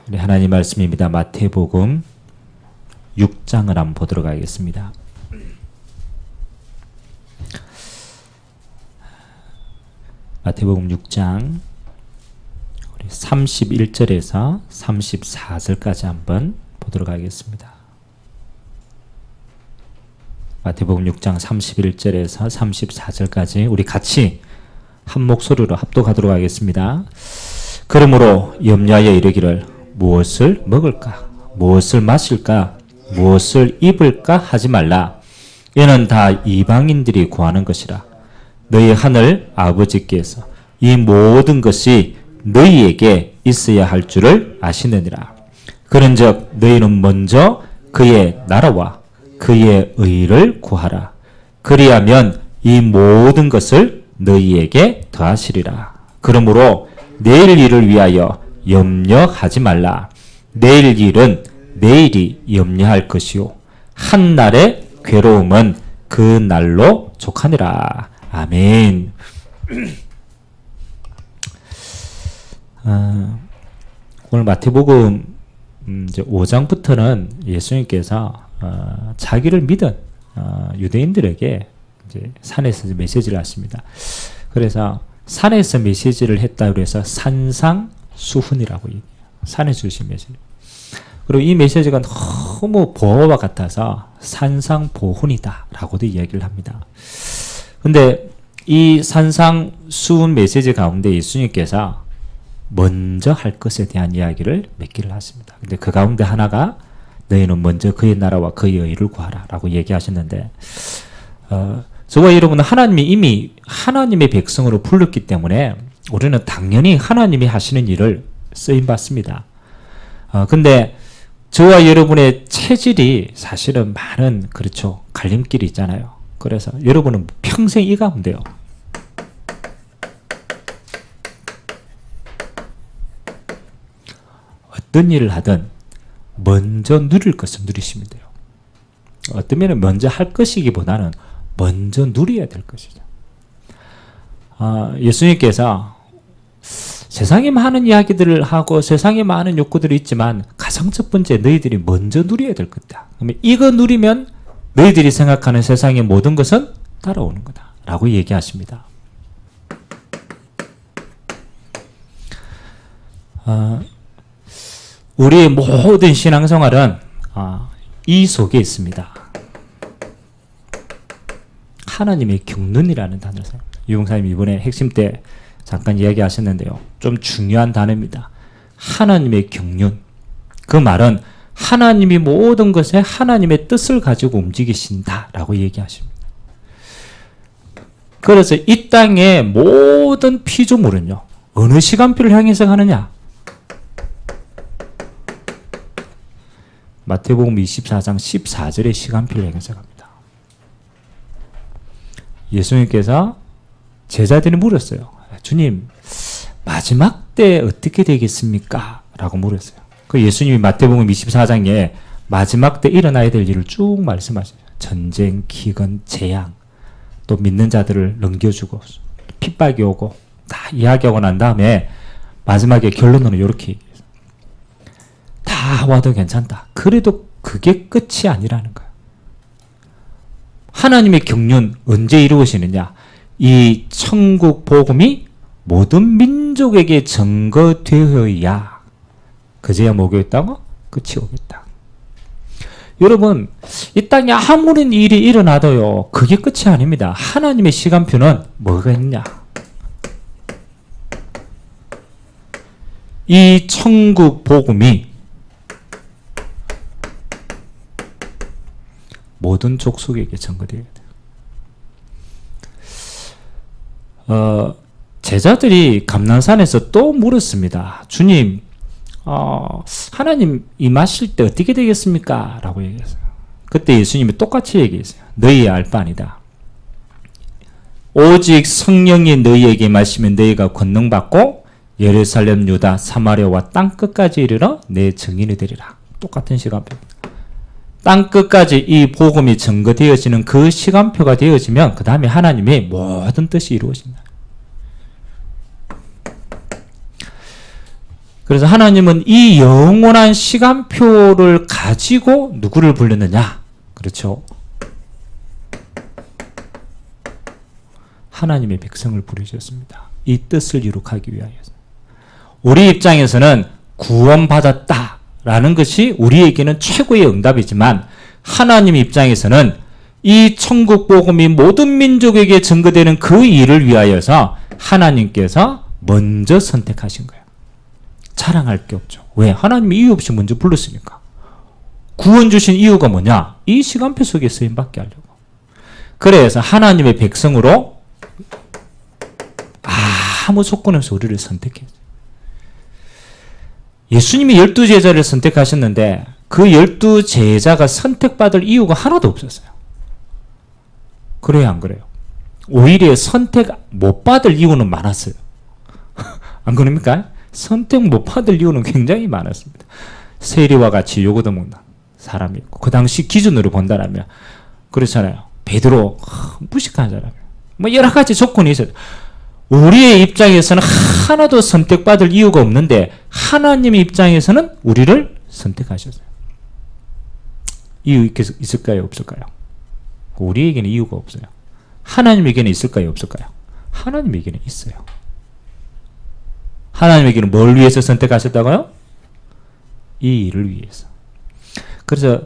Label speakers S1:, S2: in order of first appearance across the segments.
S1: 우리 하나님 말씀입니다. 마태복음 6장을 한번 보도록 하겠습니다. 마태복음 6장 31절에서 34절까지 한번 보도록 하겠습니다. 마태복음 6장 31절에서 34절까지 우리 같이 한 목소리로 합독하도록 하겠습니다. 그러므로 염려하여 이르기를 무엇을 먹을까, 무엇을 마실까, 무엇을 입을까 하지 말라. 이는 다 이방인들이 구하는 것이라. 너희 하늘 아버지께서 이 모든 것이 너희에게 있어야 할 줄을 아시느니라. 그런즉 너희는 먼저 그의 나라와 그의 의를 구하라. 그리하면 이 모든 것을 너희에게 더하시리라. 그러므로 내일 일을 위하여 염려하지 말라. 내일 일은 내일이 염려할 것이요 한 날의 괴로움은 그 날로 족하니라. 아멘. 오늘 마태복음 이제 5장부터는 예수님께서 자기를 믿은 유대인들에게 이제 산에서 메시지를 하십니다. 그래서 산에서 메시지를 했다고 해서 산상수훈이라고 얘기해요. 산에서 주신 메시지. 그리고 이 메시지가 너무 보호와 같아서 산상보훈이다라고도 이야기를 합니다. 근데 이 산상수훈 메시지 가운데 예수님께서 먼저 할 것에 대한 이야기를 몇 개를 하십니다. 근데 그 가운데 하나가 너희는 먼저 그의 나라와 그의 의를 구하라 라고 얘기하셨는데 저와 여러분은 하나님이 이미 하나님의 백성으로 불렀기 때문에 우리는 당연히 하나님이 하시는 일을 쓰임받습니다. 근데 저와 여러분의 체질이 사실은 많은 그렇죠. 갈림길이 있잖아요. 그래서 여러분은 평생 이 가면 돼요. 어떤 일을 하든 먼저 누릴 것을 누리시면 돼요. 어떤 면은 먼저 할 것이기보다는 먼저 누려야 될 것이죠. 예수님께서 세상에 많은 이야기들을 하고 세상에 많은 욕구들이 있지만 가장 첫 번째 너희들이 먼저 누려야 될 것이다. 그러면 이거 누리면 너희들이 생각하는 세상의 모든 것은 따라오는 거다 라고 얘기하십니다. 우리의 모든 신앙생활은 이 속에 있습니다. 하나님의 경륜이라는 단어를 사용합니다. 유봉사님 이번에 핵심 때 잠깐 이야기하셨는데요. 좀 중요한 단어입니다. 하나님의 경륜. 그 말은 하나님이 모든 것에 하나님의 뜻을 가지고 움직이신다라고 얘기하십니다. 그래서 이 땅의 모든 피조물은요. 어느 시간표를 향해서 가느냐? 마태복음 24장 14절의 시간표를 향해서 갑니다. 예수님께서 제자들이 물었어요. 주님, 마지막 때 어떻게 되겠습니까? 라고 물었어요. 그 예수님이 마태복음 24장에 마지막 때 일어나야 될 일을 쭉 말씀하셔요. 전쟁, 기근, 재앙, 또 믿는 자들을 넘겨주고 핍박이 오고 다 이야기하고 난 다음에 마지막에 결론으로 이렇게 얘기해요. 다 와도 괜찮다. 그래도 그게 끝이 아니라는 거예요. 하나님의 경륜 언제 이루어지느냐? 이 천국 복음이 모든 민족에게 전거되어야 그제야 뭐가 있다고? 끝이 오겠다. 여러분, 이 땅에 아무런 일이 일어나도요, 그게 끝이 아닙니다. 하나님의 시간표는 뭐가 있냐? 이 천국 복음이 모든 족속에게 전거되어야 돼요. 제자들이 감난산에서 또 물었습니다. 주님, 하나님 임하실 때 어떻게 되겠습니까? 라고 얘기했어요. 그때 예수님이 똑같이 얘기했어요. 너희의 알 바 아니다. 오직 성령이 너희에게 임하시면 너희가 권능받고 예루살렘, 유다, 사마리아와 땅끝까지 이르러 내 증인이 되리라. 똑같은 시간표입니다. 땅끝까지 이 복음이 전거되어지는 그 시간표가 되어지면 그 다음에 하나님의 모든 뜻이 이루어집니다. 그래서 하나님은 이 영원한 시간표를 가지고 누구를 불렀느냐? 그렇죠. 하나님의 백성을 부르셨습니다. 이 뜻을 이룩하기 위하여서. 우리 입장에서는 구원받았다라는 것이 우리에게는 최고의 응답이지만 하나님 입장에서는 이 천국 복음이 모든 민족에게 증거되는 그 일을 위하여서 하나님께서 먼저 선택하신 거예요. 자랑할 게 없죠. 왜? 하나님이 이유 없이 먼저 불렀으니까. 구원 주신 이유가 뭐냐? 이 시간표 속에 쓰임받게 하려고. 그래서 하나님의 백성으로 아무 조건 없이 우리를 선택해요. 예수님이 12제자를 선택하셨는데 그 12제자가 선택받을 이유가 하나도 없었어요. 그래요, 안 그래요? 오히려 선택 못 받을 이유는 많았어요. 안 그럽니까? 선택 못 받을 이유는 굉장히 많았습니다. 세리와 같이 요거도 먹는 사람이 있고, 그 당시 기준으로 본다면 그렇잖아요. 베드로 무식한 사람이에요. 뭐 여러 가지 조건이 있어요. 우리의 입장에서는 하나도 선택받을 이유가 없는데 하나님의 입장에서는 우리를 선택하셨어요. 이유 있을까요? 없을까요? 우리에게는 이유가 없어요. 하나님에게는 있을까요? 없을까요? 하나님에게는 있어요. 하나님에게는 뭘 위해서 선택하셨다고요? 이 일을 위해서. 그래서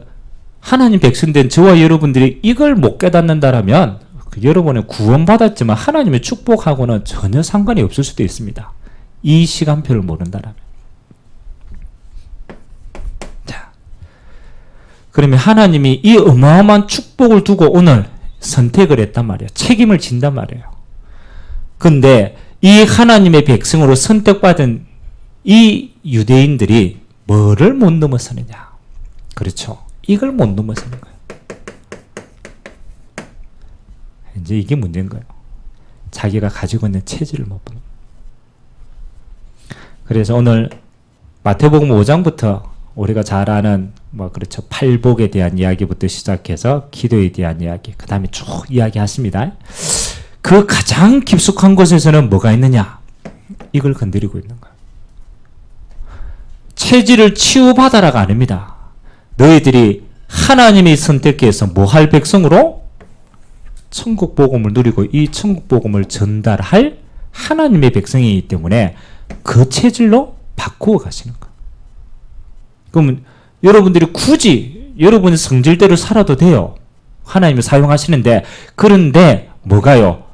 S1: 하나님 백성된 저와 여러분들이 이걸 못 깨닫는다라면 여러분은 구원받았지만 하나님의 축복하고는 전혀 상관이 없을 수도 있습니다. 이 시간표를 모른다라면. 자, 그러면 하나님이 이 어마어마한 축복을 두고 오늘 선택을 했단 말이에요. 책임을 진단 말이에요. 근데 이 하나님의 백성으로 선택받은 이 유대인들이 뭐를 못 넘어서느냐? 그렇죠. 이걸 못 넘어서는 거예요. 이제 이게 문제인 거예요. 자기가 가지고 있는 체질을 못 보는. 그래서 오늘 마태복음 5장부터 우리가 잘 아는 그렇죠. 팔복에 대한 이야기부터 시작해서 기도에 대한 이야기, 그 다음에 쭉 이야기하십니다. 그 가장 깊숙한 곳에서는 뭐가 있느냐? 이걸 건드리고 있는 거예요. 체질을 치유받아라가 아닙니다. 너희들이 하나님이 선택해서 뭐 할 백성으로? 천국 복음을 누리고 이 천국 복음을 전달할 하나님의 백성이기 때문에 그 체질로 바꾸어 가시는 거예요. 그러면 여러분들이 굳이 여러분의 성질대로 살아도 돼요. 하나님이 사용하시는데, 그런데 뭐가요?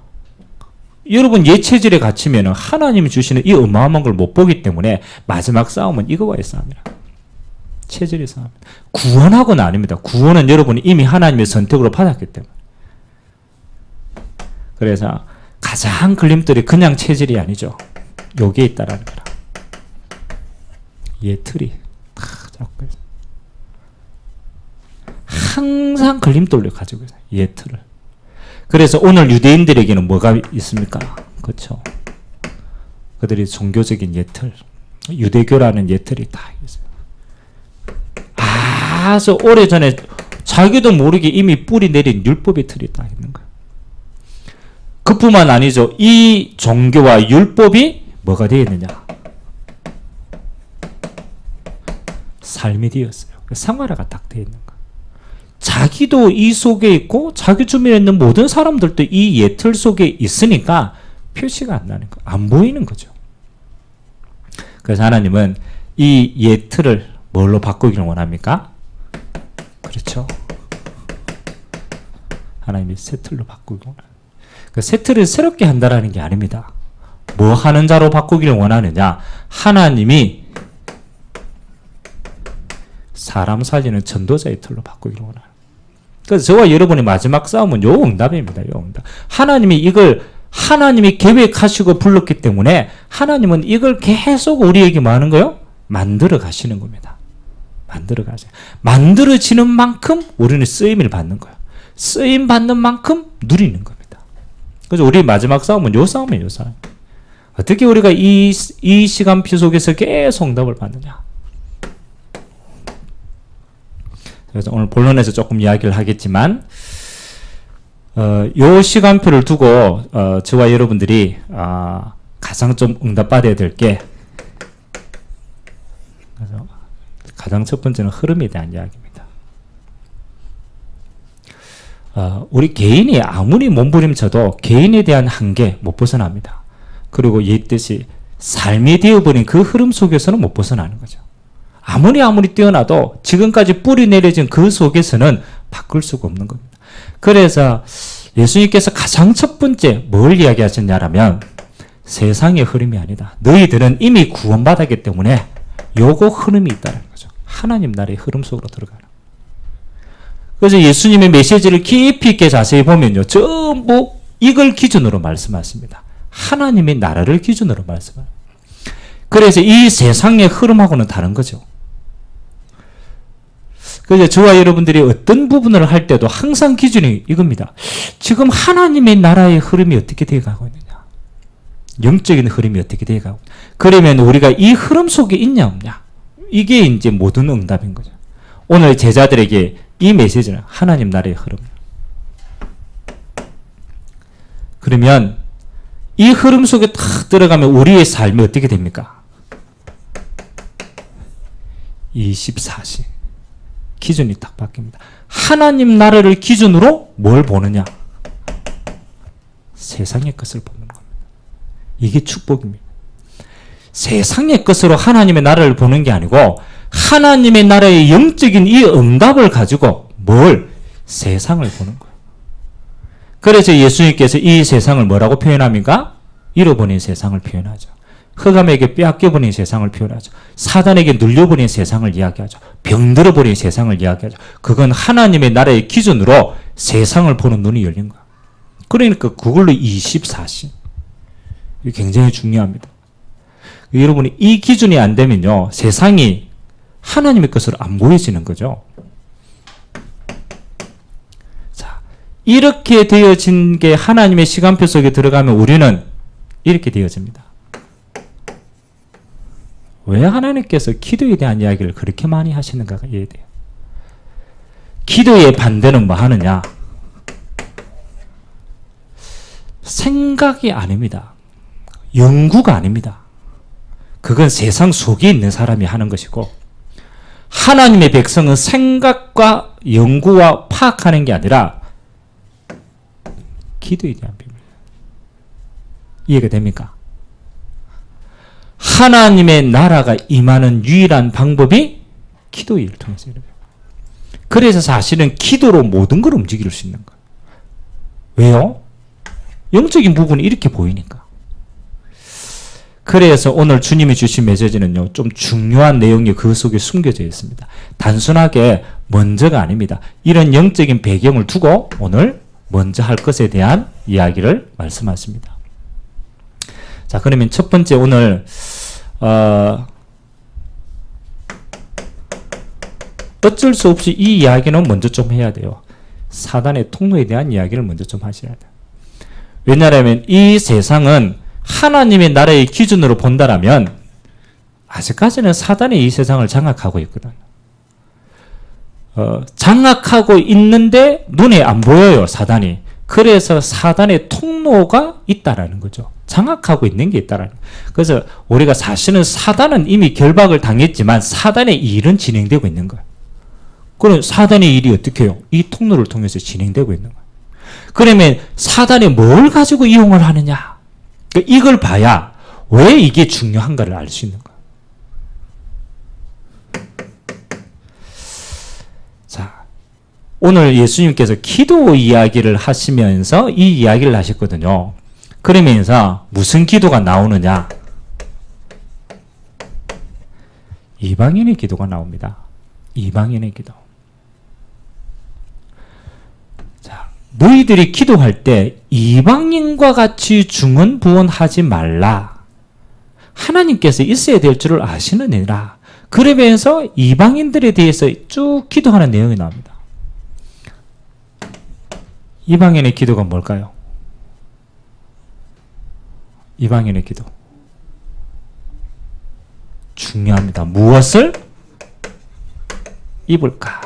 S1: 여러분 옛 체질에 갇히면 하나님이 주시는 이 어마어마한 걸 못 보기 때문에 마지막 싸움은 이거와의 싸움이라. 체질의 싸움. 구원하고는 아닙니다. 구원은 여러분이 이미 하나님의 선택으로 받았기 때문에. 그래서 가장 걸림돌이 그냥 체질이 아니죠. 여기에 있다라는 거라. 얘 틀이 다 잡고 있어요. 항상 걸림돌을 가지고 있어요. 얘 틀을. 그래서 오늘 유대인들에게는 뭐가 있습니까? 그렇죠. 그들이 종교적인 예틀, 유대교라는 예틀이 다 있어요. 아주 오래전에 자기도 모르게 이미 뿌리 내린 율법의 틀이 다 있는 거예요. 그뿐만 아니죠. 이 종교와 율법이 뭐가 되어 있느냐? 삶이 되었어요. 생활화가 딱 되어 있는 거예요. 자기도 이 속에 있고 자기 주변에 있는 모든 사람들도 이 예틀 속에 있으니까 표시가 안 나는 거예요. 안 보이는 거죠. 그래서 하나님은 이 예틀을 뭘로 바꾸기를 원합니까? 그렇죠. 하나님이 새 틀로 바꾸기를 원합니다. 그 새 틀을 새롭게 한다라는 게 아닙니다. 뭐 하는 자로 바꾸기를 원하느냐? 하나님이 사람 살리는 전도자의 틀로 바꾸기를 원하는. 그래서 저와 여러분의 마지막 싸움은 요 응답입니다. 요 응답. 하나님이 계획하시고 불렀기 때문에 하나님은 이걸 계속 우리에게 뭐 하는 거요? 만들어 가시는 겁니다. 만들어 가세요. 만들어지는 만큼 우리는 쓰임을 받는 거예요. 쓰임 받는 만큼 누리는 겁니다. 그래서 우리 마지막 싸움은 요 싸움이에요. 요 싸움. 어떻게 우리가 이 시간표 속에서 계속 응답을 받느냐? 그래서 오늘 본론에서 조금 이야기를 하겠지만, 요 시간표를 두고 저와 여러분들이 가장 좀 응답받아야 될 게 그래서 가장 첫 번째는 흐름에 대한 이야기입니다. 우리 개인이 아무리 몸부림쳐도 개인에 대한 한계 못 벗어납니다. 그리고 이뜻이 삶이 되어버린 그 흐름 속에서는 못 벗어나는 거죠. 아무리 뛰어나도 지금까지 뿌리 내려진 그 속에서는 바꿀 수가 없는 겁니다. 그래서 예수님께서 가장 첫 번째 뭘 이야기하셨냐라면 세상의 흐름이 아니다. 너희들은 이미 구원받았기 때문에 요거 흐름이 있다는 거죠. 하나님 나라의 흐름 속으로 들어가는. 그래서 예수님의 메시지를 깊이 있게 자세히 보면요. 전부 이걸 기준으로 말씀하십니다. 하나님의 나라를 기준으로 말씀합니다. 그래서 이 세상의 흐름하고는 다른 거죠. 그래서 저와 여러분들이 어떤 부분을 할 때도 항상 기준이 이겁니다. 지금 하나님의 나라의 흐름이 어떻게 되어가고 있느냐. 영적인 흐름이 어떻게 되어가고 있느냐. 그러면 우리가 이 흐름 속에 있냐 없냐. 이게 이제 모든 응답인 거죠. 오늘 제자들에게 이 메시지는 하나님 나라의 흐름. 그러면 이 흐름 속에 탁 들어가면 우리의 삶이 어떻게 됩니까? 24시. 기준이 딱 바뀝니다. 하나님 나라를 기준으로 뭘 보느냐? 세상의 것을 보는 겁니다. 이게 축복입니다. 세상의 것으로 하나님의 나라를 보는 게 아니고 하나님의 나라의 영적인 이 응답을 가지고 뭘? 세상을 보는 거예요. 그래서 예수님께서 이 세상을 뭐라고 표현합니까? 잃어버린 세상을 표현하죠. 흑암에게 빼앗겨버린 세상을 표현하죠. 사단에게 눌려버린 세상을 이야기하죠. 병들어버린 세상을 이야기하죠. 그건 하나님의 나라의 기준으로 세상을 보는 눈이 열린 거야. 그러니까 그걸로 24시. 이게 굉장히 중요합니다. 여러분이 이 기준이 안 되면요. 세상이 하나님의 것으로 안 보여지는 거죠. 자, 이렇게 되어진 게 하나님의 시간표 속에 들어가면 우리는 이렇게 되어집니다. 왜 하나님께서 기도에 대한 이야기를 그렇게 많이 하시는가가 이해돼요. 기도의 반대는 뭐 하느냐? 생각이 아닙니다. 연구가 아닙니다. 그건 세상 속에 있는 사람이 하는 것이고 하나님의 백성은 생각과 연구와 파악하는 게 아니라 기도에 대한 비밀. 이해가 됩니까? 하나님의 나라가 임하는 유일한 방법이 기도의 일을 통해서 이래요. 그래서 사실은 기도로 모든 걸 움직일 수 있는 거예요. 왜요? 영적인 부분이 이렇게 보이니까. 그래서 오늘 주님이 주신 메시지는요, 좀 중요한 내용이 그 속에 숨겨져 있습니다. 단순하게 먼저가 아닙니다. 이런 영적인 배경을 두고 오늘 먼저 할 것에 대한 이야기를 말씀하십니다. 자, 그러면 첫 번째 오늘 어쩔 수 없이 이 이야기는 먼저 좀 해야 돼요. 사단의 통로에 대한 이야기를 먼저 좀 하셔야 돼요. 왜냐하면 이 세상은 하나님의 나라의 기준으로 본다라면 아직까지는 사단이 이 세상을 장악하고 있거든요. 장악하고 있는데 눈에 안 보여요, 사단이. 그래서 사단의 통로가 있다라는 거죠. 장악하고 있는 게 있다라는 거예요. 그래서 우리가 사실은 사단은 이미 결박을 당했지만 사단의 일은 진행되고 있는 거예요. 그럼 사단의 일이 어떻게 해요? 이 통로를 통해서 진행되고 있는 거예요. 그러면 사단이 뭘 가지고 이용을 하느냐? 이걸 봐야 왜 이게 중요한가를 알 수 있는 거예요. 자, 오늘 예수님께서 기도 이야기를 하시면서 이 이야기를 하셨거든요. 그러면서 무슨 기도가 나오느냐? 이방인의 기도가 나옵니다. 이방인의 기도. 자, 너희들이 기도할 때 이방인과 같이 중언부언하지 말라. 하나님께서 있어야 될 줄을 아시느니라. 그러면서 이방인들에 대해서 쭉 기도하는 내용이 나옵니다. 이방인의 기도가 뭘까요? 이방인의 기도. 중요합니다. 무엇을 입을까?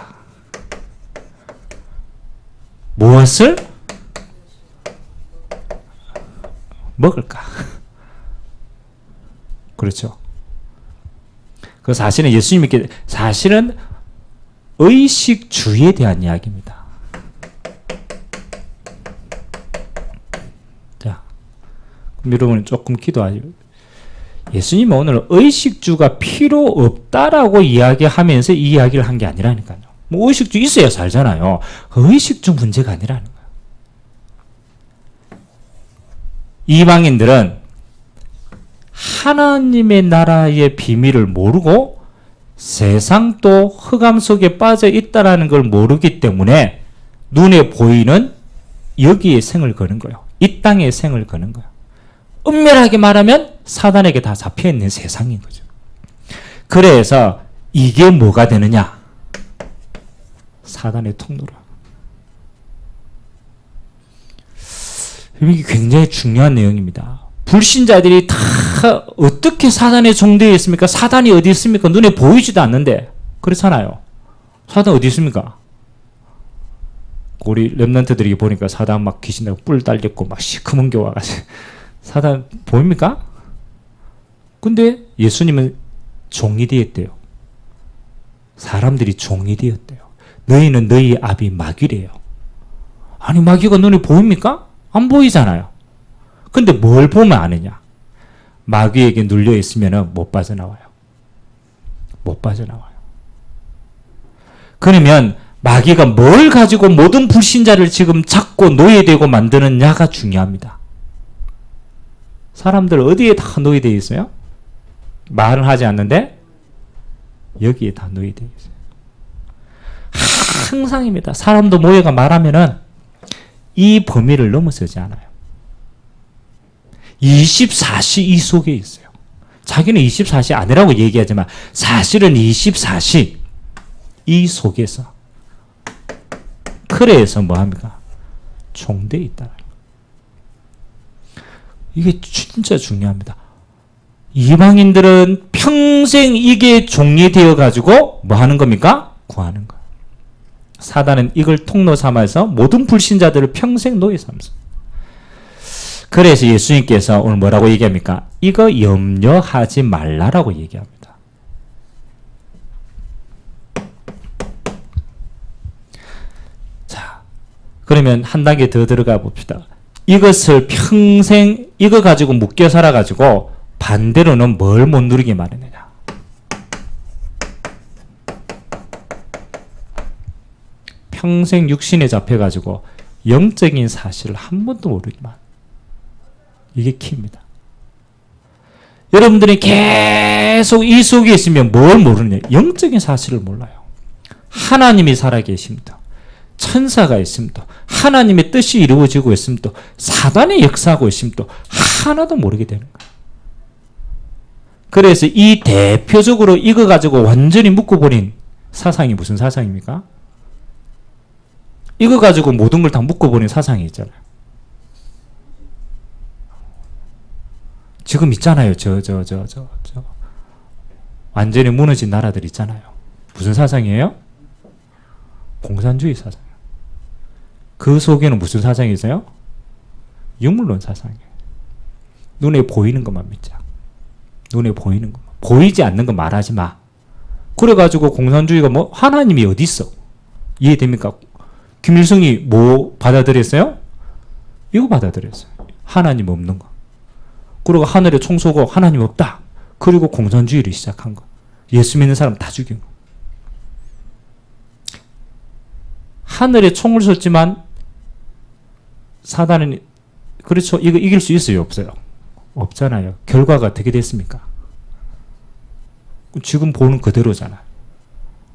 S1: 무엇을 먹을까? 그렇죠. 그 사실은 예수님께 사실은 의식주의에 대한 이야기입니다. 자, 그럼 여러분 조금 기도하죠. 예수님은 오늘 의식주가 필요 없다라고 이야기하면서 이 이야기를 한 게 아니라니까요. 뭐 의식주 있어야 살잖아요. 의식주 문제가 아니라는 거예요. 이방인들은 하나님의 나라의 비밀을 모르고 세상도 흑암 속에 빠져 있다라는 걸 모르기 때문에 눈에 보이는 여기에 생을 거는 거예요. 이 땅에 생을 거는 거예요. 엄밀하게 말하면 사단에게 다 잡혀있는 세상인 거죠. 그래서 이게 뭐가 되느냐? 사단의 통로로. 이게 굉장히 중요한 내용입니다. 불신자들이 다 어떻게 사단에 종되어 있습니까? 사단이 어디 있습니까? 눈에 보이지도 않는데. 그렇잖아요. 사단 어디 있습니까? 우리 렘넌트들이 보니까 사단 막 귀신하고 뿔 달렸고 막 시커먼 게 와가지고 사단 보입니까? 근데 예수님은 종이 되었대요. 사람들이 종이 되었대요. 너희는 너희 아비 마귀래요. 아니 마귀가 눈에 보입니까? 안 보이잖아요. 근데 뭘 보면 아느냐? 마귀에게 눌려 있으면 못 빠져나와요. 못 빠져나와요. 그러면 마귀가 뭘 가지고 모든 불신자를 지금 잡고 노예되고 만드느냐가 중요합니다. 사람들 어디에 다 노예되어 있어요? 말은 하지 않는데 여기에 다 노예되어 있어요. 항상입니다. 사람도 모여가 말하면은 이 범위를 넘어서지 않아요. 24시 이 속에 있어요. 자기는 24시 아니라고 얘기하지만 사실은 24시 이 속에서 그래서 뭐합니까? 종되어 있다. 이게 진짜 중요합니다. 이방인들은 평생 이게 종이 되어가지고 뭐 하는 겁니까? 구하는 거예요. 사단은 이걸 통로 삼아서 모든 불신자들을 평생 노예 삼습니다. 그래서 예수님께서 오늘 뭐라고 얘기합니까? 이거 염려하지 말라라고 얘기합니다. 자, 그러면 한 단계 더 들어가 봅시다. 이것을 평생 이거 가지고 묶여 살아가지고 반대로는 뭘 못 누리게 마련하냐? 평생 육신에 잡혀가지고 영적인 사실을 한 번도 모르기만. 이게 키입니다. 여러분들이 계속 이 속에 있으면 뭘 모르느냐? 영적인 사실을 몰라요. 하나님이 살아계심도, 천사가 있음도, 하나님의 뜻이 이루어지고 있음도, 사단의 역사하고 있음도 하나도 모르게 되는 거예요. 그래서 이 대표적으로 이거 가지고 완전히 묶어버린 사상이 무슨 사상입니까? 이거 가지고 모든 걸 다 묶어버린 사상이 있잖아요. 지금 있잖아요. 완전히 무너진 나라들 있잖아요. 무슨 사상이에요? 공산주의 사상. 그 속에는 무슨 사상이 있어요? 유물론 사상이에요. 눈에 보이는 것만 믿자. 눈에 보이는 것만. 보이지 않는 거 말하지 마. 그래가지고 공산주의가 뭐 하나님이 어디 있어? 이해됩니까? 김일성이 뭐 받아들였어요? 이거 받아들였어요. 하나님 없는 거. 그리고 하늘에 총 쏘고 하나님 없다. 그리고 공산주의를 시작한 거. 예수 믿는 사람 다 죽인 거. 하늘에 총을 쏘지만 사단은 그렇죠. 이거 이길 수 있어요? 없어요? 없잖아요. 결과가 어떻게 됐습니까? 지금 보는 그대로잖아요.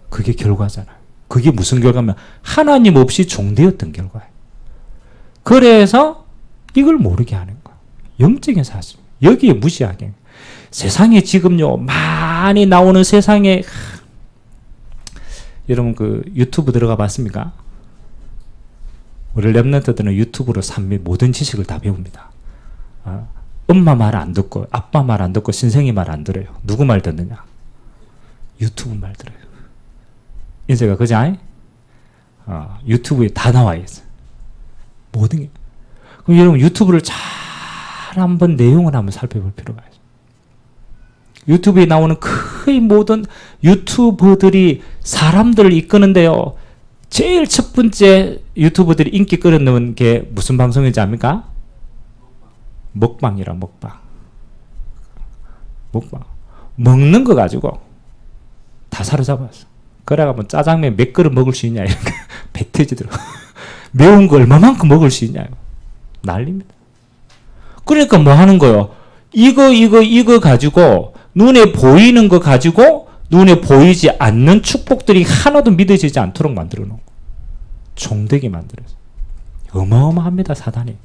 S1: 그게 결과잖아요. 그게 무슨 결과면 하나님 없이 종되었던 결과예요. 그래서 이걸 모르게 하는 거예요. 영적인 사실. 여기에 무시하게. 세상에 지금요 많이 나오는 세상에 여러분 그 유튜브 들어가 봤습니까? 우리 랩런트들은 유튜브로 모든 지식을 다 배웁니다. 엄마 말 안 듣고 아빠 말 안 듣고 신생이 말 안 들어요. 누구 말 듣느냐? 유튜브 말 들어요. 인쇄가 그지? 유튜브에 다 나와 있어요. 모든 게. 그럼 여러분 유튜브를 잘 한번 내용을 한번 살펴볼 필요가 있어요. 유튜브에 나오는 큰 거의 모든 유튜버들이 사람들을 이끄는데요. 제일 첫 번째 유튜버들이 인기 끌어놓은 게 무슨 방송인지 압니까? 먹방이라, 먹방. 먹방. 먹는 거 가지고 다 사로잡았어. 그래가 뭐 짜장면 몇 그릇 먹을 수 있냐, 이런 거. 배 터지더라고. 매운 거 얼마만큼 먹을 수 있냐. 난립니다. 그러니까 뭐 하는 거요? 이거 가지고, 눈에 보이는 거 가지고, 눈에 보이지 않는 축복들이 하나도 믿어지지 않도록 만들어 놓은 거. 종되게 만들어서. 어마어마합니다, 사단이.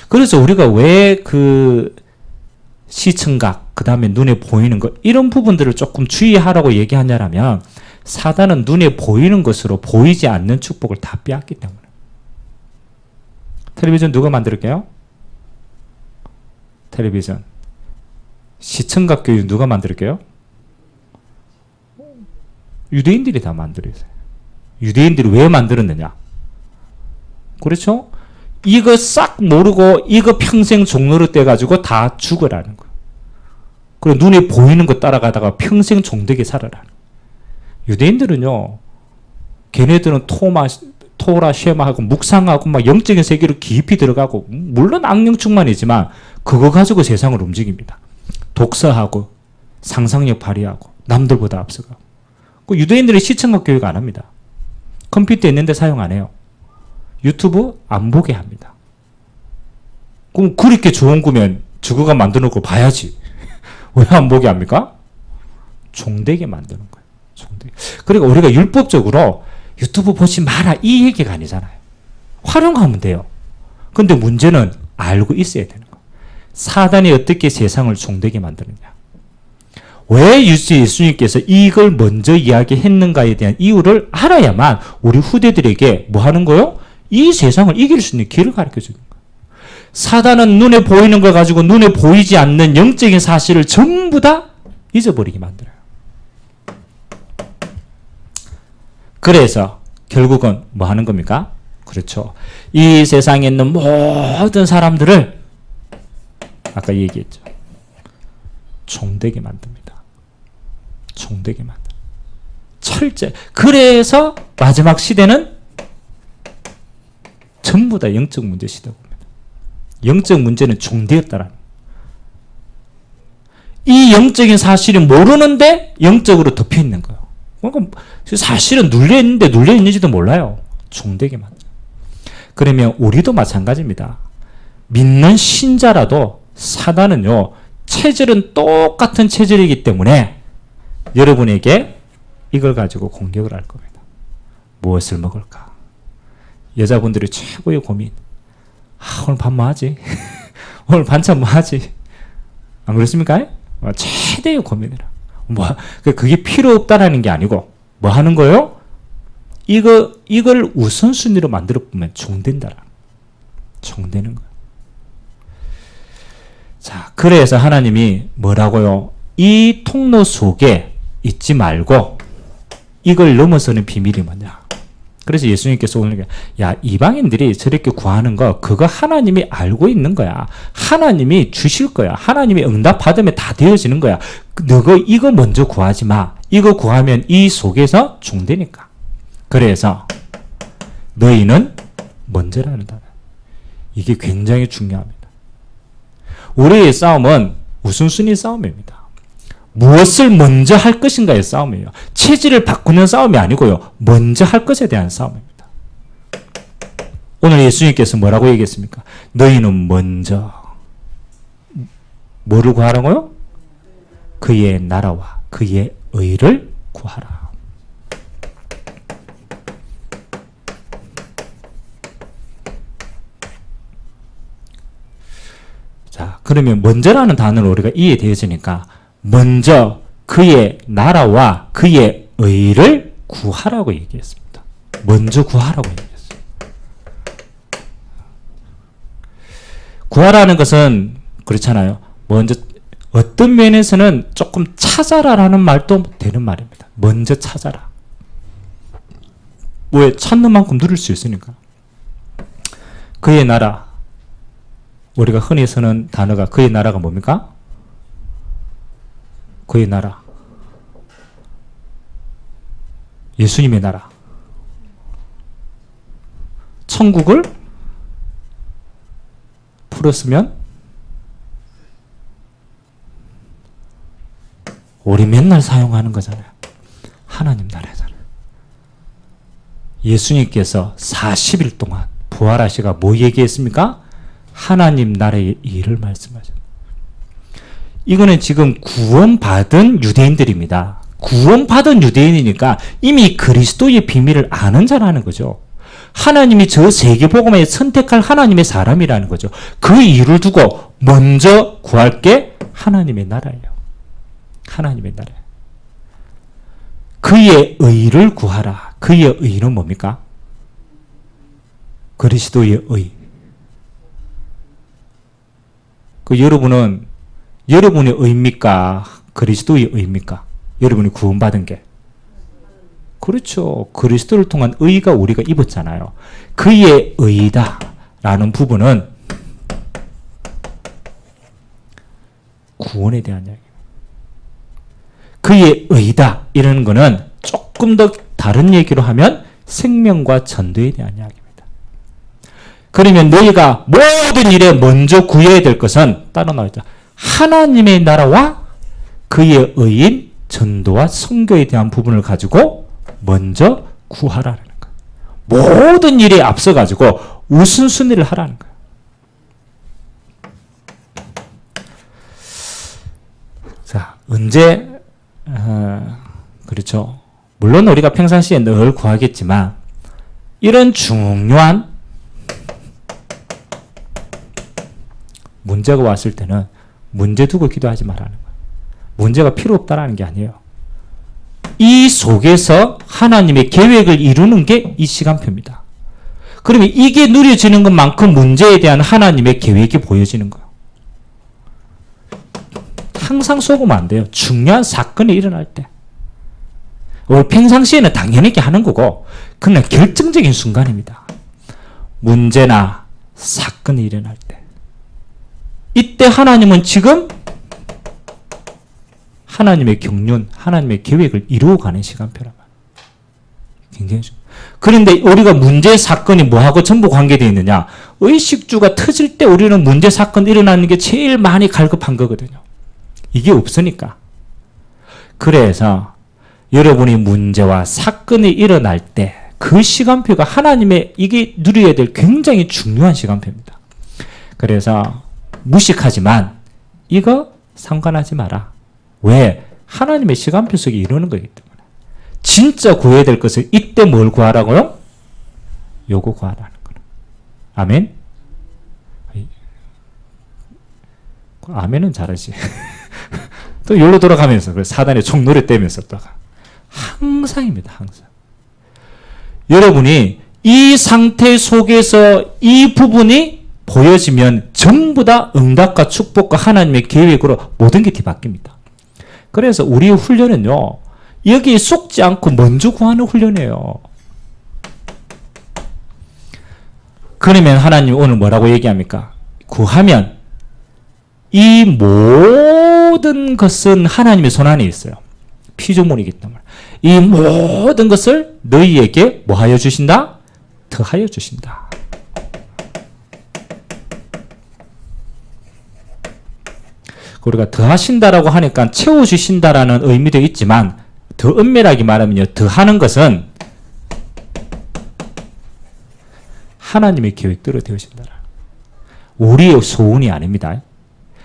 S1: 그래서 우리가 왜 그 시청각, 그 다음에 눈에 보이는 것, 이런 부분들을 조금 주의하라고 얘기하냐면, 사단은 눈에 보이는 것으로 보이지 않는 축복을 다 빼앗기 때문에. 텔레비전 누가 만들게요? 텔레비전. 시청각 교육 누가 만들게요? 유대인들이 다 만들었어요. 유대인들이 왜 만들었느냐? 그렇죠? 이거 싹 모르고 이거 평생 종로로 떼가지고 다 죽으라는 거예요. 그리고 눈에 보이는 거 따라가다가 평생 종되게 살아라는 거예요. 유대인들은요, 걔네들은 토라, 쉐마하고 묵상하고 막 영적인 세계로 깊이 들어가고, 물론 악령 충만이지만 그거 가지고 세상을 움직입니다. 독서하고 상상력 발휘하고 남들보다 앞서가고. 그 유대인들은 시청각 교육 안 합니다. 컴퓨터 있는데 사용 안 해요. 유튜브 안 보게 합니다. 그럼 그렇게 좋은 거면 저거가 만드는 걸 봐야지. 왜 안 보게 합니까? 종되게 만드는 거예요. 종되게. 그러니까 우리가 율법적으로 유튜브 보지 마라 이 얘기가 아니잖아요. 활용하면 돼요. 근데 문제는 알고 있어야 되는 거예요. 사단이 어떻게 세상을 종되게 만드느냐. 왜 예수님께서 이걸 먼저 이야기했는가에 대한 이유를 알아야만 우리 후대들에게 뭐 하는 거요? 이 세상을 이길 수 있는 길을 가르쳐 주는 거예요. 사단은 눈에 보이는 걸 가지고 눈에 보이지 않는 영적인 사실을 전부 다 잊어버리게 만들어요. 그래서 결국은 뭐 하는 겁니까? 그렇죠. 이 세상에 있는 모든 사람들을 아까 얘기했죠. 종되게 만듭니다. 종되게 만듭니다. 철저히. 그래서 마지막 시대는 전부 다 영적 문제 시대고 영적 문제는 종되었다라는 이 영적인 사실을 모르는데 영적으로 덮여 있는 거예요. 그러니까 사실은 눌려있는데 눌려있는지도 몰라요. 종되게 만들어요. 그러면 우리도 마찬가지입니다. 믿는 신자라도 사단은요, 체질은 똑같은 체질이기 때문에 여러분에게 이걸 가지고 공격을 할 겁니다. 무엇을 먹을까? 여자분들의 최고의 고민. 오늘 밥 뭐 하지? 오늘 반찬 뭐 하지? 안 그렇습니까? 최대의 고민이라. 그게 필요 없다라는 게 아니고, 뭐 하는 거예요? 이걸 우선순위로 만들어 보면 종된다라. 종되는 거예요. 자, 그래서 하나님이 뭐라고요? 이 통로 속에 있지 말고, 이걸 넘어서는 비밀이 뭐냐? 그래서 예수님께서 오늘 야 이방인들이 저렇게 구하는 거 그거 하나님이 알고 있는 거야. 하나님이 주실 거야. 하나님이 응답받으면 다 되어지는 거야. 너가 이거 먼저 구하지 마. 이거 구하면 이 속에서 종되니까. 그래서 너희는 먼저라는 단어. 이게 굉장히 중요합니다. 우리의 싸움은 우선순위 싸움입니다. 무엇을 먼저 할 것인가의 싸움이에요. 체질을 바꾸는 싸움이 아니고요. 먼저 할 것에 대한 싸움입니다. 오늘 예수님께서 뭐라고 얘기했습니까? 너희는 먼저 뭐를 구하라고요? 그의 나라와 그의 의를 구하라. 자, 그러면 먼저라는 단어를 우리가 이해되어지니까 먼저 그의 나라와 그의 의를 구하라고 얘기했습니다. 먼저 구하라고 얘기했어요. 구하라는 것은 그렇잖아요. 먼저 어떤 면에서는 조금 찾아라라는 말도 되는 말입니다. 먼저 찾아라. 왜? 찾는 만큼 누릴 수 있으니까. 그의 나라. 우리가 흔히 쓰는 단어가 그의 나라가 뭡니까? 그의 나라. 예수님의 나라. 천국을 풀었으면 우리 맨날 사용하는 거잖아요. 하나님 나라잖아요. 예수님께서 40일 동안 부활하시가 뭐 얘기했습니까? 하나님 나라의 일을 말씀하셨어요. 이거는 지금 구원받은 유대인들입니다. 구원받은 유대인이니까 이미 그리스도의 비밀을 아는 자라는 거죠. 하나님이 저 세계복음에 선택할 하나님의 사람이라는 거죠. 그 이유를 두고 먼저 구할 게 하나님의 나라예요. 하나님의 나라. 그의 의를 구하라. 그의 의는 뭡니까? 그리스도의 의. 여러분은 여러분의 의입니까? 그리스도의 의입니까? 여러분이 구원받은 게. 그렇죠. 그리스도를 통한 의가 우리가 입었잖아요. 그의 의다라는 부분은 구원에 대한 이야기입니다. 그의 의다 이런 거는 조금 더 다른 얘기로 하면 생명과 전도에 대한 이야기입니다. 그러면 너희가 모든 일에 먼저 구해야 될 것은 따로 나와있죠. 하나님의 나라와 그의 의인 전도와 선교에 대한 부분을 가지고 먼저 구하라는 거예요. 모든 일에 앞서가지고 우선순위를 하라는 거예요. 자, 언제 그렇죠. 물론 우리가 평상시에 늘 구하겠지만 이런 중요한 문제가 왔을 때는 문제 두고 기도하지 말라는 거예요. 문제가 필요 없다라는 게 아니에요. 이 속에서 하나님의 계획을 이루는 게 이 시간표입니다. 그러면 이게 누려지는 것만큼 문제에 대한 하나님의 계획이 보여지는 거예요. 항상 속으면 안 돼요. 중요한 사건이 일어날 때. 평상시에는 당연히 이렇게 하는 거고, 그러나 결정적인 순간입니다. 문제나 사건이 일어날 때. 이때 하나님은 지금 하나님의 경륜, 하나님의 계획을 이루어가는 시간표란 말이에요. 굉장히 중요해요. 그런데 우리가 문제, 사건이 뭐하고 전부 관계되어 있느냐? 의식주가 터질 때 우리는 문제, 사건 일어나는 게 제일 많이 갈급한 거거든요. 이게 없으니까. 그래서 여러분이 문제와 사건이 일어날 때 그 시간표가 하나님의 이게 누려야 될 굉장히 중요한 시간표입니다. 그래서 무식하지만 이거 상관하지 마라. 왜? 하나님의 시간표 속에 이루는 거기 때문에. 진짜 구해야 될 것을 이때 뭘 구하라고요? 요거 구하라는 거예요. 아멘? 아멘은 잘하지. 또 여기로 돌아가면서 사단의 총노래 떼면서 또 항상입니다. 항상. 여러분이 이 상태 속에서 이 부분이 보여지면 전부 다 응답과 축복과 하나님의 계획으로 모든 게 뒤바뀝니다. 그래서 우리의 훈련은요, 여기에 속지 않고 먼저 구하는 훈련이에요. 그러면 하나님 오늘 뭐라고 얘기합니까? 구하면 이 모든 것은 하나님의 손안에 있어요. 피조물이기 때문에. 이 모든 것을 너희에게 뭐하여 주신다? 더하여 주신다. 우리가 더하신다라고 하니까 채워주신다라는 의미도 있지만 더 엄밀하게 말하면요. 더하는 것은 하나님의 계획대로 되어진다. 우리의 소원이 아닙니다.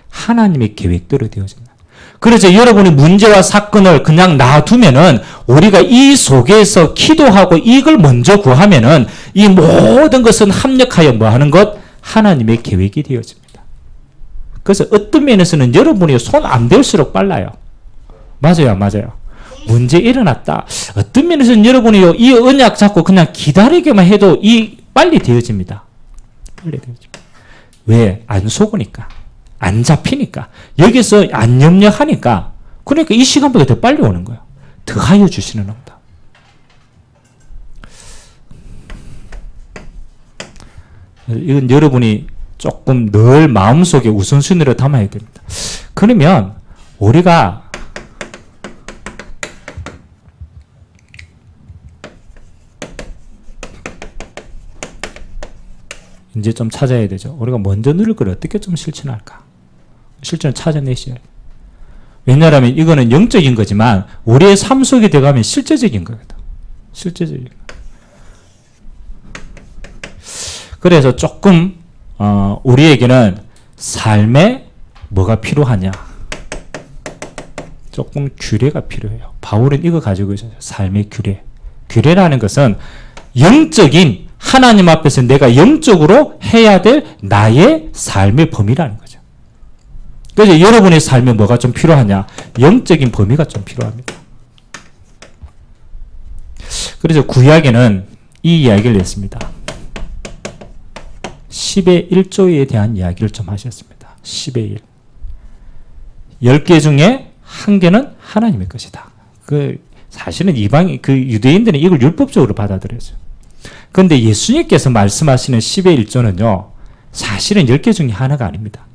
S1: 하나님의 계획대로 되어진다. 그래서 여러분이 문제와 사건을 그냥 놔두면은 우리가 이 속에서 기도하고 이걸 먼저 구하면은 이 모든 것은 합력하여 뭐 하는 것? 하나님의 계획이 되어집니다. 그래서 어떤 면에서는 여러분이 손 안 댈수록 빨라요. 맞아요, 맞아요. 문제 일어났다. 어떤 면에서는 여러분이 이 언약 잡고 그냥 기다리기만 해도 이 빨리 되어집니다. 빨리 되어집니다. 왜? 안 속으니까. 안 잡히니까. 여기서 안 염려하니까. 그러니까 이 시간보다 더 빨리 오는 거예요. 더하여 주시는 겁니다. 이건 여러분이 조금 늘 마음속에 우선순위로 담아야 됩니다. 그러면 우리가 이제 좀 찾아야 되죠. 우리가 먼저 누릴 걸 어떻게 좀 실천할까? 실천을 찾아내셔야 돼요. 왜냐하면 이거는 영적인 거지만 우리의 삶 속에 들어가면 실제적인 거거든. 실제적인 거. 그래서 조금 우리에게는 삶에 뭐가 필요하냐? 조금 규례가 필요해요. 바울은 이거 가지고 있어요. 삶의 규례. 규례라는 것은 영적인 하나님 앞에서 내가 영적으로 해야 될 나의 삶의 범위라는 거죠. 그래서 여러분의 삶에 뭐가 좀 필요하냐? 영적인 범위가 좀 필요합니다. 그래서 구약에는 이 이야기를 했습니다. 10의 1조에 대한 이야기를 좀 하셨습니다. 10의 1. 10개 중에 1개는 하나님의 것이다. 사실은 유대인들은 이걸 율법적으로 받아들였어요. 그런데 예수님께서 말씀하시는 10의 1조는요, 사실은 10개 중에 하나가 아닙니다.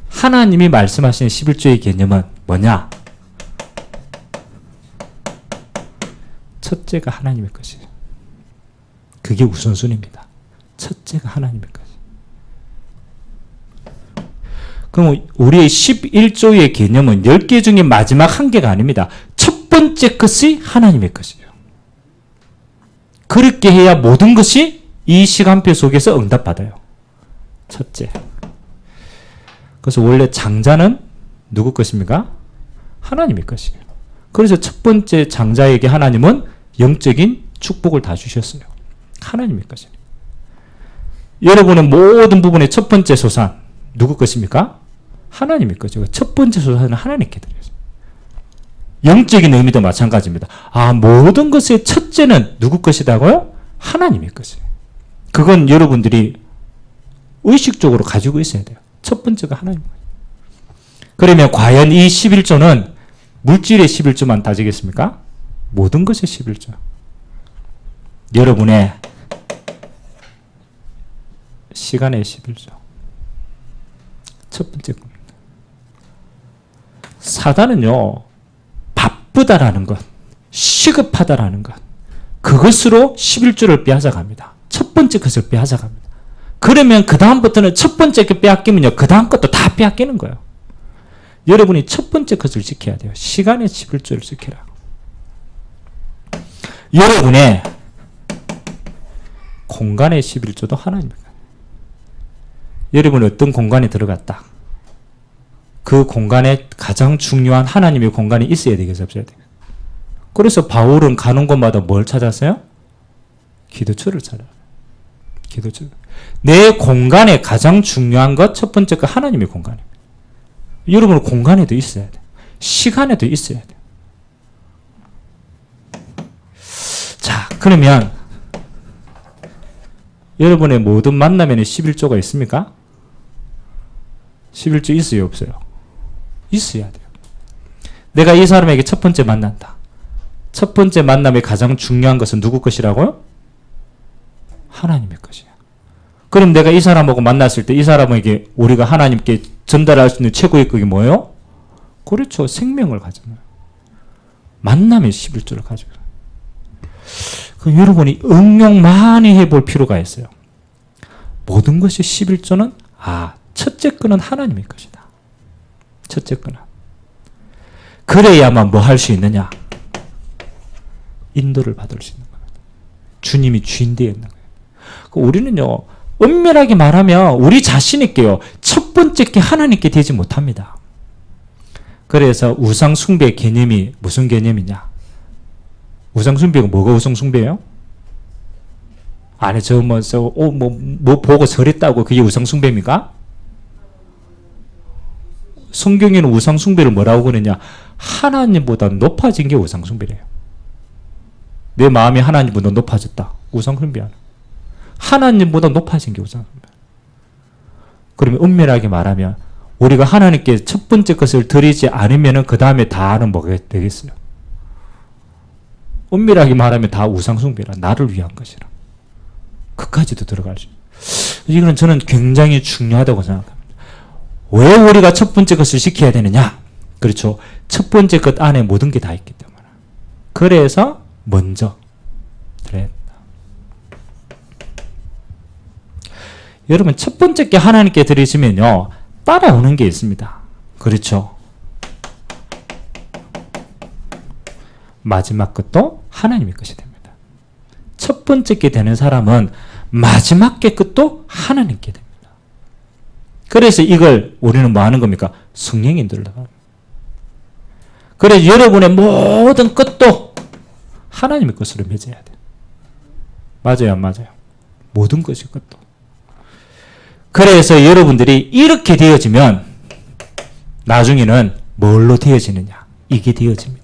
S1: 하나님이 말씀하시는 11조의 개념은 뭐냐? 첫째가 하나님의 것이에요. 그게 우선순위입니다. 첫째가 하나님의 것. 그럼 우리의 11조의 개념은 10개 중에 마지막 1개가 아닙니다. 첫 번째 것이 하나님의 것이에요. 그렇게 해야 모든 것이 이 시간표 속에서 응답받아요. 첫째. 그래서 원래 장자는 누구 것입니까? 하나님의 것이에요. 그래서 첫 번째 장자에게 하나님은 영적인 축복을 다 주셨어요. 하나님의 것이에요. 여러분의 모든 부분의 첫 번째 소산 누구 것입니까? 하나님의 거죠. 첫 번째 소산은 하나님께 드려요. 영적인 의미도 마찬가지입니다. 모든 것의 첫째는 누구 것이다고요? 하나님의 것이에요. 그건 여러분들이 의식적으로 가지고 있어야 돼요. 첫 번째가 하나님 거예요. 그러면 과연 이 11조는 물질의 11조만 따지겠습니까? 모든 것의 11조. 여러분의 시간의 11조. 첫 번째 겁니다. 사단은요, 바쁘다라는 것, 시급하다라는 것, 그것으로 11조를 빼앗아갑니다. 첫 번째 것을 빼앗아갑니다. 그러면 그 다음부터는 첫 번째 것 빼앗기면요, 그 다음 것도 다 빼앗기는 거예요. 여러분이 첫 번째 것을 지켜야 돼요. 시간의 11조를 지켜라. 여러분의 공간의 11조도 하나님입니다. 여러분이 어떤 공간에 들어갔다. 그 공간에 가장 중요한 하나님의 공간이 있어야 되겠어요, 없어야 돼요? 그래서 바울은 가는 곳마다 뭘 찾았어요? 기도처를 찾아요. 기도처. 내 공간에 가장 중요한 것, 첫 번째 거 하나님의 공간입니다. 여러분은 공간에도 있어야 돼요. 시간에도 있어야 돼요. 자, 그러면 여러분의 모든 만남에는 11조가 있습니까? 11조 있어요, 없어요? 있어야 돼요. 내가 이 사람에게 첫 번째 만난다. 첫 번째 만남의 가장 중요한 것은 누구 것이라고요? 하나님의 것이야. 그럼 내가 이 사람하고 만났을 때 이 사람에게 우리가 하나님께 전달할 수 있는 최고의 그게 뭐예요? 그렇죠. 생명을 가져요. 만남의 11조를 가지고. 그럼 여러분이 응용 많이 해볼 필요가 있어요. 모든 것이 11조는 첫째 거는 하나님의 것이다. 첫째 거는. 그래야만 뭐 할 수 있느냐? 인도를 받을 수 있는 겁니다. 주님이 주인 되어 있는 거예요. 우리는요, 엄밀하게 말하면 우리 자신에게요, 첫 번째 게 하나님께 되지 못합니다. 그래서 우상 숭배 개념이 무슨 개념이냐? 우상 숭배가 뭐가 우상 숭배예요? 아니, 뭐 보고 절했다고 그게 우상 숭배입니까? 성경에는 우상 숭배를 뭐라고 그러냐? 하나님보다 높아진 게 우상 숭배래요. 내 마음이 하나님보다 높아졌다. 우상 숭배 하나. 하나님보다 높아진 게 우상 숭배. 그러면 엄밀하게 말하면 우리가 하나님께 첫 번째 것을 드리지 않으면 그 다음에 다는 뭐가 되겠어요? 엄밀하게 말하면 다 우상 숭배라. 나를 위한 것이라. 그까지도 들어갈 수 있어요. 이거는 저는 굉장히 중요하다고 생각합니다. 왜 우리가 첫 번째 것을 지켜야 되느냐? 그렇죠. 첫 번째 것 안에 모든 게 다 있기 때문에. 그래서 먼저 드렸다. 여러분 첫 번째 게 하나님께 드리시면요 따라오는 게 있습니다. 그렇죠? 마지막 것도 하나님의 것이 됩니다. 첫 번째 게 되는 사람은 마지막 게 것도 하나님께 됩니다. 그래서 이걸 우리는 뭐 하는 겁니까? 성령이 인도를 합니다. 그래서 여러분의 모든 것도 하나님의 것으로 맺어야 돼요. 맞아요, 안 맞아요? 모든 것이 것도. 그래서 여러분들이 이렇게 되어지면 나중에는 뭘로 되어지느냐? 이게 되어집니다.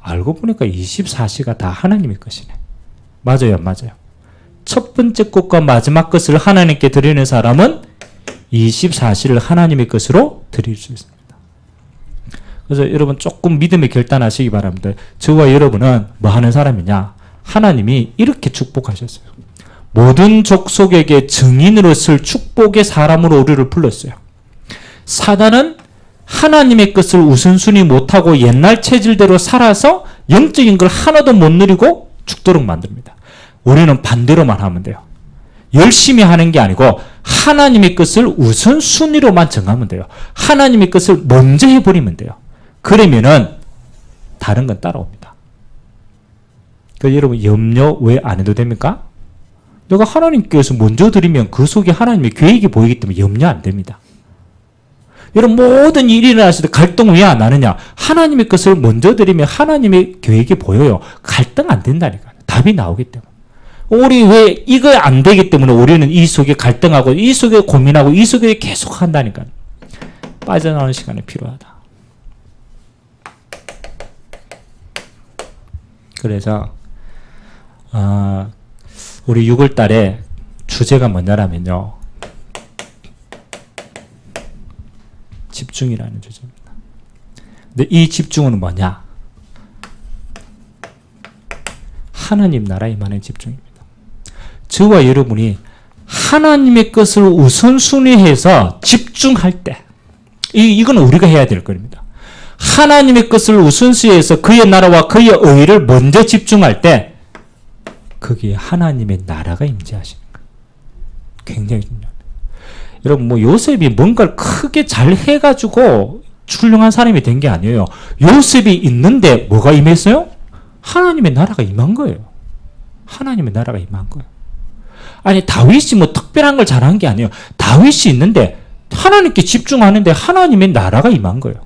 S1: 알고 보니까 24시가 다 하나님의 것이네. 맞아요, 안 맞아요? 첫 번째 것과 마지막 것을 하나님께 드리는 사람은 24시를 하나님의 것으로 드릴 수 있습니다. 그래서 여러분 조금 믿음에 결단하시기 바랍니다. 저와 여러분은 뭐 하는 사람이냐? 하나님이 이렇게 축복하셨어요. 모든 족속에게 증인으로 쓸 축복의 사람으로 우리를 불렀어요. 사단은 하나님의 것을 우선순위 못하고 옛날 체질대로 살아서 영적인 걸 하나도 못 누리고 죽도록 만듭니다. 우리는 반대로만 하면 돼요. 열심히 하는 게 아니고 하나님의 것을 우선순위로만 정하면 돼요. 하나님의 것을 먼저 해버리면 돼요. 그러면은 다른 건 따라옵니다. 그러니까 여러분 염려 왜 안 해도 됩니까? 내가 하나님께서 먼저 드리면 그 속에 하나님의 계획이 보이기 때문에 염려 안 됩니다. 여러분 모든 일이 일어났을 때 갈등 왜 안 하느냐? 하나님의 것을 먼저 드리면 하나님의 계획이 보여요. 갈등 안 된다니까요. 답이 나오기 때문에. 우리 왜 이거 안 되기 때문에 우리는 이 속에 갈등하고 이 속에 고민하고 이 속에 계속 한다니까요. 빠져나오는 시간이 필요하다. 그래서 우리 6월 달에 주제가 뭐냐라면요. 집중이라는 주제입니다. 근데 이 집중은 뭐냐? 하나님 나라 임하는 집중입니다. 저와 여러분이 하나님의 것을 우선순위해서 집중할 때 이거는 우리가 해야 될 겁니다. 하나님의 것을 우선순위해서 그의 나라와 그의 의를 먼저 집중할 때 거기에 하나님의 나라가 임재하시는 거예요. 굉장히 중요합니다. 여러분 뭐 요셉이 뭔가를 크게 잘 해가지고 훌륭한 사람이 된 게 아니에요. 요셉이 있는데 뭐가 임했어요? 하나님의 나라가 임한 거예요. 하나님의 나라가 임한 거예요. 아니 다윗이 뭐 특별한 걸 잘한 게 아니에요. 다윗이 있는데 하나님께 집중하는데 하나님의 나라가 임한 거예요.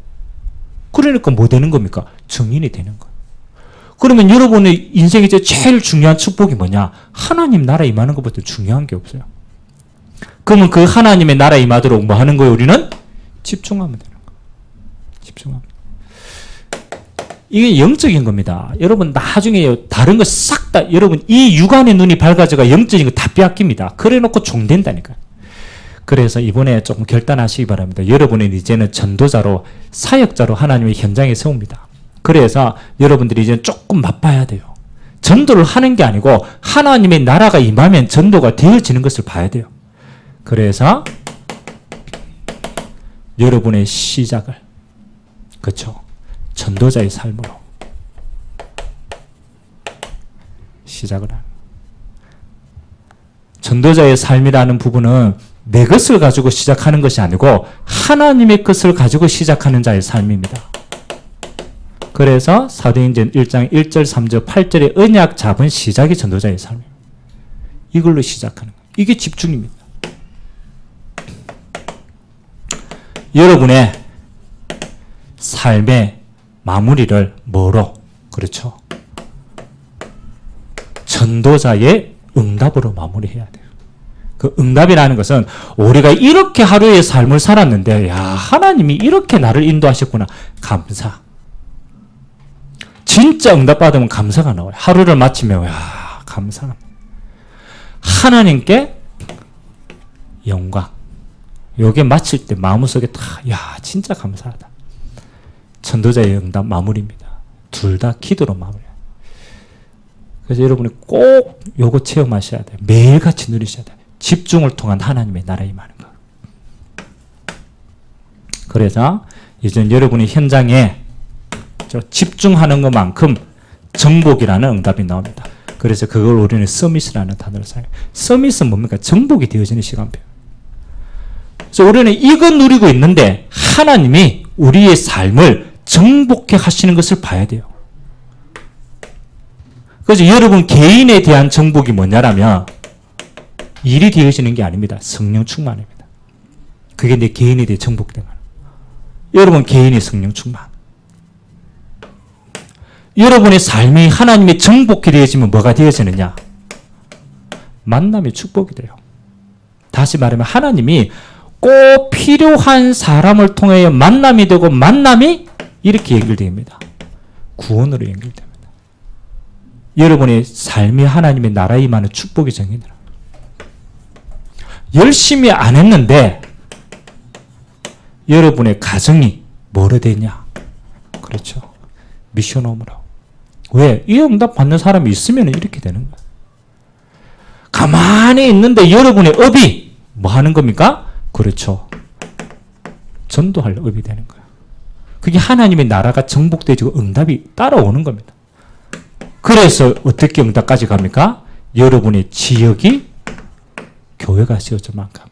S1: 그러니까 뭐 되는 겁니까? 증인이 되는 거예요. 그러면 여러분의 인생에서 제일 중요한 축복이 뭐냐? 하나님 나라 임하는 것보다 중요한 게 없어요. 그러면 그 하나님의 나라 임하도록 뭐 하는 거예요? 우리는 집중하면 되는 거예요. 집중하면. 이게 영적인 겁니다. 여러분 나중에 다른 거 싹 다 여러분 이 육안의 눈이 밝아져가 영적인 거 다 빼앗깁니다. 그래 놓고 종된다니까요. 그래서 이번에 조금 결단하시기 바랍니다. 여러분은 이제는 전도자로 사역자로 하나님의 현장에 세웁니다. 그래서 여러분들이 이제 조금 맛봐야 돼요. 전도를 하는 게 아니고 하나님의 나라가 임하면 전도가 되어지는 것을 봐야 돼요. 그래서 여러분의 시작을 그렇죠. 전도자의 삶으로 시작을 하는 전도자의 삶이라는 부분은 내 것을 가지고 시작하는 것이 아니고 하나님의 것을 가지고 시작하는 자의 삶입니다. 그래서 사도행전 1장 1절 3절 8절의 언약 잡은 시작이 전도자의 삶입니다. 이걸로 시작하는 거예요. 이게 집중입니다. 여러분의 삶의 마무리를 뭐로? 그렇죠. 전도자의 응답으로 마무리해야 돼요. 그 응답이라는 것은 우리가 이렇게 하루의 삶을 살았는데 야 하나님이 이렇게 나를 인도하셨구나. 감사. 진짜 응답받으면 감사가 나와요. 하루를 마치면 야 감사. 하나님께 영광. 요게 마칠 때 마음속에 다 야 진짜 감사하다. 전도자의 응답 마무리입니다. 둘 다 기도로 마무리해요. 그래서 여러분이 꼭 요거 체험하셔야 돼요. 매일같이 누리셔야 돼요. 집중을 통한 하나님의 나라에 임하는 거. 그래서 이제 여러분이 현장에 집중하는 것만큼 정복이라는 응답이 나옵니다. 그래서 그걸 우리는 서밋이라는 단어를 사용해요. 서밋은 뭡니까? 정복이 되어지는 시간표. 그래서 우리는 이거 누리고 있는데 하나님이 우리의 삶을 정복해 하시는 것을 봐야 돼요. 그래서 여러분 개인에 대한 정복이 뭐냐라면 일이 되어지는 게 아닙니다. 성령 충만입니다. 그게 내 개인에 대해 정복되는 거예요. 여러분 개인의 성령 충만. 여러분의 삶이 하나님의 정복이 되어지면 뭐가 되어지느냐? 만남의 축복이 돼요. 다시 말하면 하나님이 꼭 필요한 사람을 통해 만남이 되고 만남이 이렇게 연결됩니다. 구원으로 연결됩니다. 여러분의 삶이 하나님의 나라에 임하는 축복의 정의입니다. 열심히 안 했는데 여러분의 가정이 뭐로 되냐? 그렇죠. 미션홈으로. 왜? 이 응답 받는 사람이 있으면 이렇게 되는 거예요. 가만히 있는데 여러분의 업이 뭐 하는 겁니까? 그렇죠. 전도할 업이 되는 거예요. 그게 하나님의 나라가 정복되고 응답이 따라오는 겁니다. 그래서 어떻게 응답까지 갑니까? 여러분의 지역이 교회가 세워질 만큼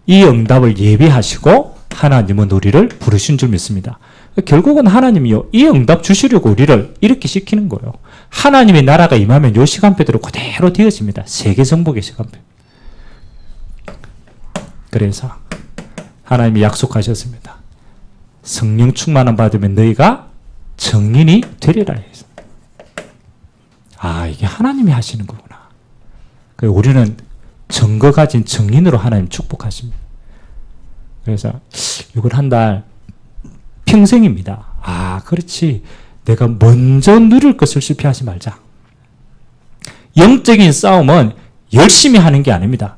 S1: 이 응답을 예비하시고 하나님은 우리를 부르신 줄 믿습니다. 결국은 하나님이요, 이 응답 주시려고 우리를 이렇게 시키는 거예요. 하나님의 나라가 임하면 이 시간표대로 그대로 되어집니다. 세계 정복의 시간표. 그래서 하나님이 약속하셨습니다. 성령 충만함 받으면 너희가 증인이 되리라 해서. 아, 이게 하나님이 하시는 거구나. 우리는 증거 가진 증인으로 하나님 축복하십니다. 그래서 이걸 한 달 평생입니다. 아, 그렇지. 내가 먼저 누릴 것을 실패하지 말자. 영적인 싸움은 열심히 하는 게 아닙니다.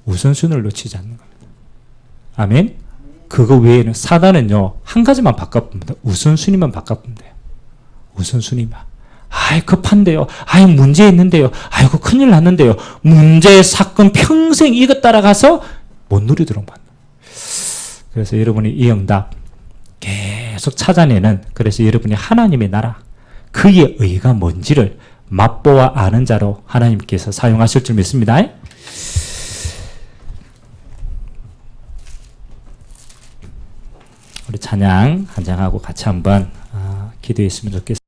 S1: 우선순위를 놓치지 않는 겁니다. 아멘? 그거 외에는 사단은요, 한 가지만 바꿔봅니다. 우선순위만 바꿔보면 돼요. 우선순위만. 아이, 급한데요. 아이, 문제 있는데요. 아이고, 큰일 났는데요. 문제, 사건, 평생 이것 따라가서 못 누리도록 만듭니다. 그래서 여러분이 이 응답 계속 찾아내는, 그래서 여러분이 하나님의 나라, 그의 의가 뭔지를 맛보아 아는 자로 하나님께서 사용하실 줄 믿습니다. 우리 찬양 한 장하고 같이 한번 기도했으면 좋겠습니다.